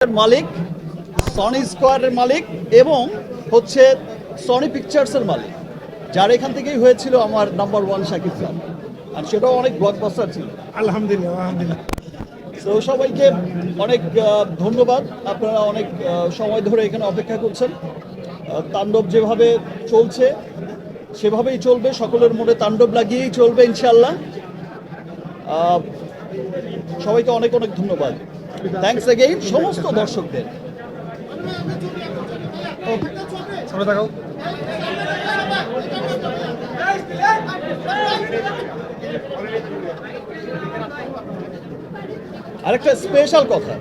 মালিক, Sony স্কোয়ারের মালিক এবং হচ্ছে সনি পিকচার্সের মালিক, যার এখান থেকেই হয়েছিল আমার নাম্বার 1 শাকিব খান, আর সেটাও অনেক ব্লকবাস্টার ছিল। আলহামদুলিল্লাহ। তো সবাইকে অনেক ধন্যবাদ। আপনারা অনেক সময় ধরে এখানে অপেক্ষা করছেন। তাণ্ডব যেভাবে চলছে সেভাবেই চলবে, সকলের মনে তাণ্ডব লাগিয়েই চলবে ইনশাল্লাহ। সবাইকে অনেক অনেক ধন্যবাদ। থ্যাঙ্কস এগেইন সমস্ত দর্শকদের। আরেকটা স্পেশাল কথা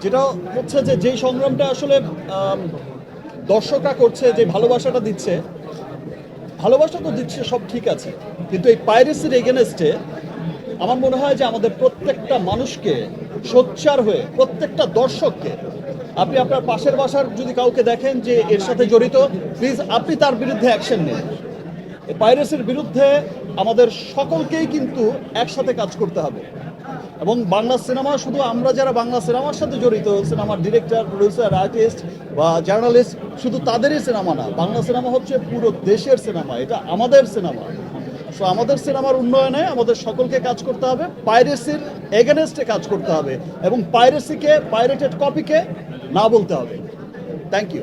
যেটা হচ্ছে যে সংগ্রামটা আসলে দর্শকরা করছে, যে ভালোবাসাটা দিচ্ছে, ভালোবাসা তো দিচ্ছে, সব ঠিক আছে, কিন্তু এই পাইরেসির এগেনস্টে আমার মনে হয় যে আমাদের প্রত্যেকটা মানুষকে সোচ্চার হয়ে, প্রত্যেকটা দর্শককে, আপনি আপনার পাশের বাসার যদি কাউকে দেখেন যে এর সাথে জড়িত, প্লিজ আপনি তার বিরুদ্ধে অ্যাকশন নিন। এই পাইরেসির বিরুদ্ধে আমাদের সকলকেই কিন্তু একসাথে কাজ করতে হবে। এবং বাংলা সিনেমা, শুধু আমরা যারা বাংলা সিনেমার সাথে জড়িত, সিনেমার ডিরেক্টর, প্রডিউসার, আর্টিস্ট বা জার্নালিস্ট, শুধু তাদেরই সিনেমা না, বাংলা সিনেমা হচ্ছে পুরো দেশের সিনেমা, এটা আমাদের সিনেমা। সো আমাদের সিনেমার উন্নয়নে আমাদের সকলকে কাজ করতে হবে, পাইরেসির এগেনস্টে কাজ করতে হবে এবং পাইরেসিকে, পাইরেটেড কপিকে না বলতে হবে। Thank you.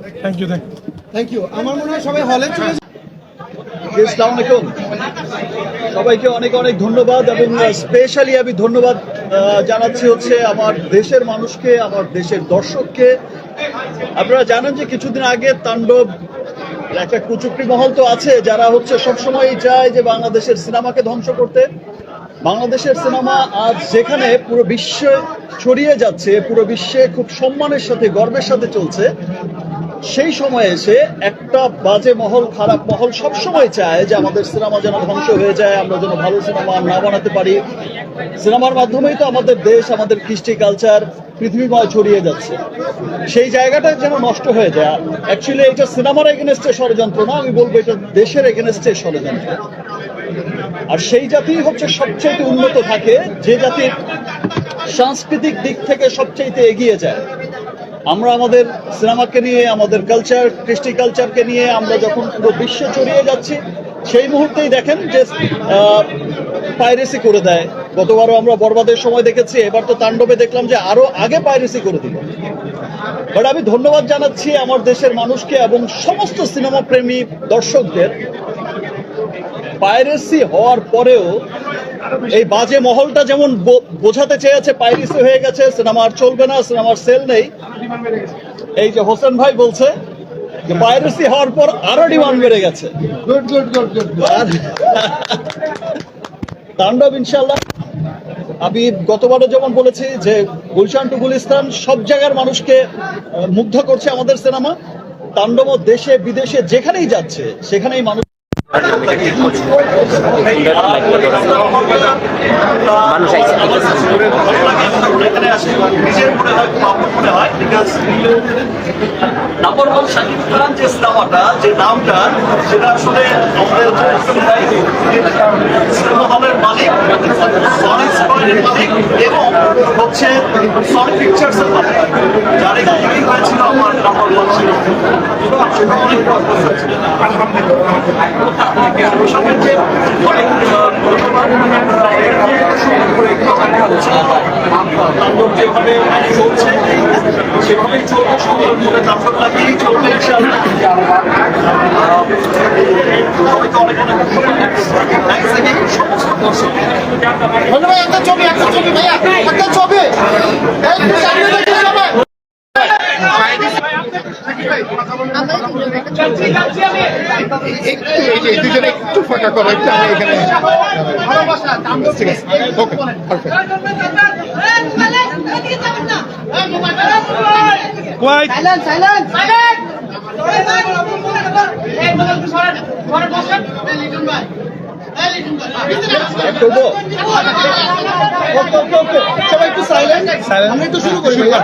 Thank you. আমার মনে হয় সবাই হলে চলে আসসালামু আলাইকুম। সবাইকে অনেক অনেক ধন্যবাদ এবং স্পেশালি আমি ধন্যবাদ জানাচ্ছি হচ্ছে আমার দেশের মানুষকে, আমার দেশের দর্শককে। আপনারা জানেন যে কিছুদিন আগে তাণ্ডব একটা কুচুকরি মহল তো আছে যারা হচ্ছে সবসময়ই চায় যে বাংলাদেশের সিনেমাকে ধ্বংস করতে। বাংলাদেশের সিনেমা আজ যেখানে পুরো বিশ্বে ছড়িয়ে যাচ্ছে, পুরো বিশ্বে খুব সম্মানের সাথে, গর্বের সাথে চলছে, সেই সময় এসে একটা বাজে মহল, খারাপ মহল সবসময় চায় যে আমাদের সিনেমা যেন ধ্বংস হয়ে যায়, আমরা যেন ভালো সিনেমা না বানাতে পারি। সিনেমার মাধ্যমেই তো আমাদের দেশ, আমাদের কৃষ্টি কালচার পৃথিবীময় ছড়িয়ে যাচ্ছে, সেই জায়গাটা যেন নষ্ট হয়ে যায়। অ্যাকচুয়ালি এটা সিনেমার এগেনস্টে ষড়যন্ত্র না, আমি বলবো এটা দেশের এগেনস্টে ষড়যন্ত্র। আর সেই জাতি হচ্ছে সবচেয়ে উন্নত থাকে, যে জাতির সাংস্কৃতিক দিক থেকে সবচেয়ে এগিয়ে যায়। আমরা আমাদের সিনেমাকে নিয়ে, আমাদের কালচার, কৃষ্টি কালচারকে নিয়ে আমরা যখন পুরো বিশ্বে ছড়িয়ে যাচ্ছি, সেই মুহূর্তেই দেখেন যে পাইরেসি করে দেয়। গতবারও আমরা বরবাদের সময় দেখেছি, এবার তো তাণ্ডবে দেখলাম যে আরো আগে পাইরেসি করে দিল। বাট আমি ধন্যবাদ জানাচ্ছি আমার দেশের মানুষকে এবং সমস্ত সিনেমা প্রেমী দর্শকদের। পাইরেসি হওয়ার পরেও এই বাজে মহলটা যেমন বোঝাতে চেয়েছে পাইরেসি হয়ে গেছে, সিনেমা আর চলবে না, সিনেমার সেল নেই, এই যে হোসেন ভাই বলছে যে পাইরেসি হওয়ার পর আরো ডিমান্ড বেড়ে গেছে। তাণ্ডব ইনশাল্লাহ, আমি গতবারও যেমন বলেছি যে গুলশান টু গুলিস্তান সব জায়গার মানুষকে মুগ্ধ করছে আমাদের সিনেমা। তাণ্ডব দেশে বিদেশে যেখানেই যাচ্ছে সেখানেই মানুষ নাম্বার 1 শাকিব খান যে সিনেমাটা, যে নামটা, সেটা আসলে আমাদের সিনেমা হলের মালিক, সনি স্কোয়ারের মালিক এবং হচ্ছে সনি পিকচার্সের মালিক, যার এখান থেকেই হয়েছিল আমার নাম্বার 1 ছিল। সেটা অনেক সবাইকে অনেক ধন্যবাদ। তাণ্ডব যেভাবে চলছে সেভাবেই চলবে, সকলের মনে তাণ্ডব লাগিয়েই চলবে ইনশাআল্লাহ। সবাইকে অনেক অনেক ধন্যবাদ। সমস্ত দর্শক ধন্যবাদ। একটা ছবি ভাইয়া, একটা ছবি দুজনে একটু ফাঁকা করো, একটু আমি এখানে ঠিক আছে, ওকে সবাই একটু সাইলেন্ট, আমি একটু শুরু করি ভাইয়া।